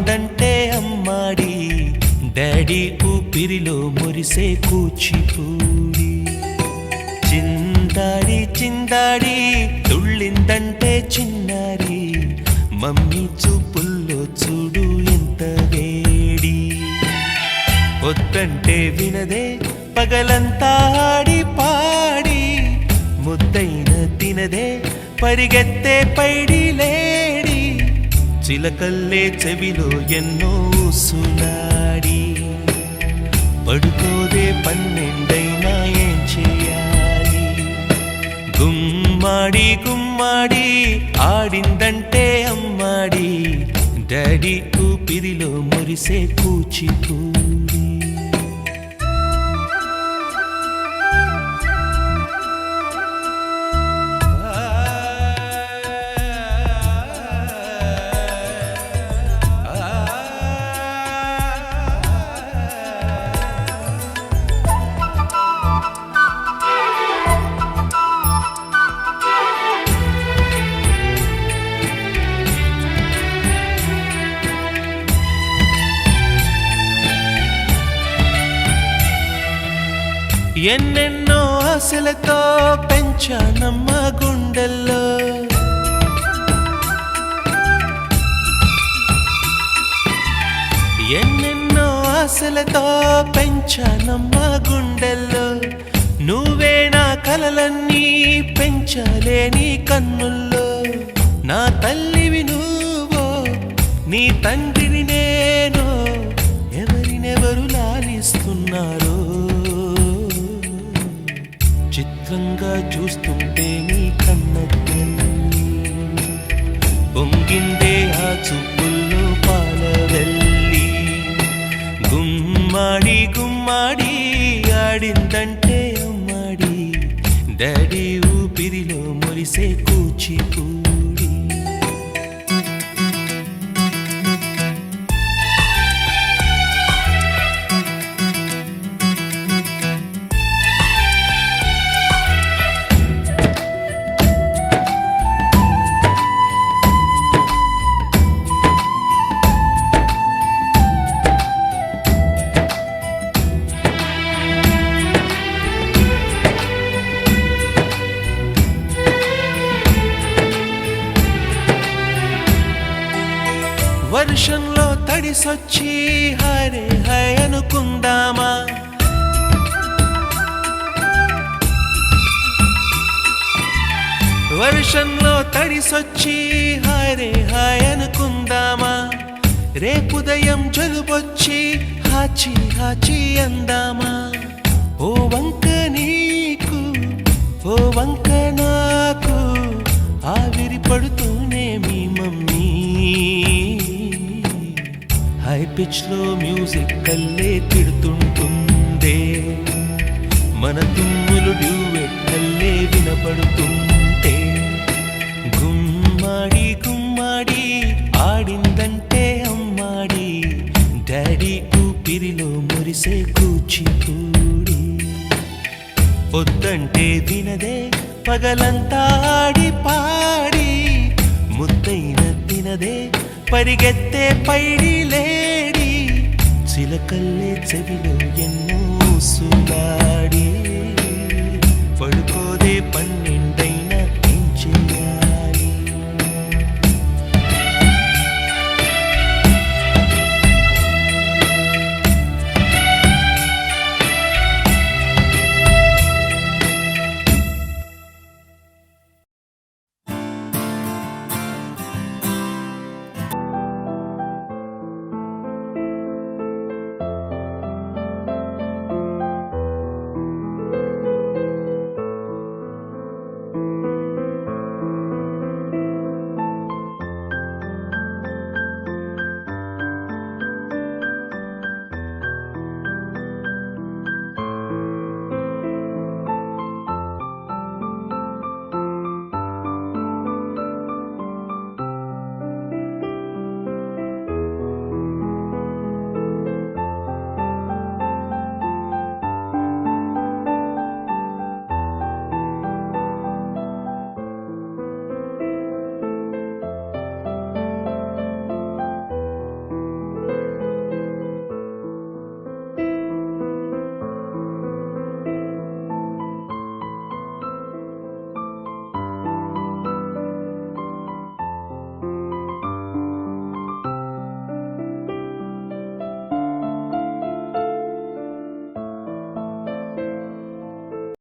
ఆడిందంటే అమ్మాడి daddy ఊపిరిలో మురిసే కూచిపూడి చిందాడి చిందాడి తుళ్ళిందంటే చిన్నారి మమ్మీ చూపుల్లో చూడు ఎంత వేడి వద్దంటే వినదే పగలంతా ఆడి పాడి ముద్దైన తినదే పరిగెత్తే పైడి లేడి చిలకల్లే చెవిలో ఎన్నో సులాడి పడుకోదే పన్నెండైనా ఏం చేయాలి గుమ్మాడి గుమ్మాడి ఆడిందంటే అమ్మాడి డాడీ ఊపిరిలో మురిసే కూచిపూడి ఎన్నెన్నో ఆశలతో పెంచానమ్మ గుండెల్లో ఎన్నెన్నో ఆశలతో పెంచానమ్మ గుండెల్లో నువ్వే నా కలలన్నీ పెంచాలే నీ కన్నుల్లో నా తల్లివి నువ్వో నీ తండ్రిని నేను ఎవరినెవరు లాలిస్తున్నారో చిత్రంగా చూస్తుంటే నీ కన్నె పొంగిందే ఆ చూపుల్లో పాలవెల్లి గుమ్మాడి గుమ్మాడి ఆడిందంటే అమ్మాడి డాడీ ఊపిరిలో మురిసే కూచిపూడి వర్షంలో తడిసొచ్చి హరే హై అనుకుందామా వర్షంలో తడిసొచ్చి హరే హై అనుకుందామా రేపుదయం జలుబొచ్చి హాచి హాచి అందామా ఓ వంక నీకు ఓ వంక నాకు ఆవిరి పడుతూనే మీ మమ్మీ హై పిచ్ లో మ్యూజిక్ కల్లే తిడుతుంటుందే మన తుమ్ములు డ్యూయెట్ కల్లే వినపడుతుంటే గుమ్మాడి గుమ్మాడి ఆడిందంటే అమ్మాడి డాడీ ఊపిరిలో మురిసే కూచిపూడి వద్దంటే వినదే పగలంతా ఆడి పాడి ముద్దైన తినదే పరిగెత్తే పైడి లేడి చిలకల్లే చెవిలో ఎన్నో సులాడి పడుకోదే పన్నెండై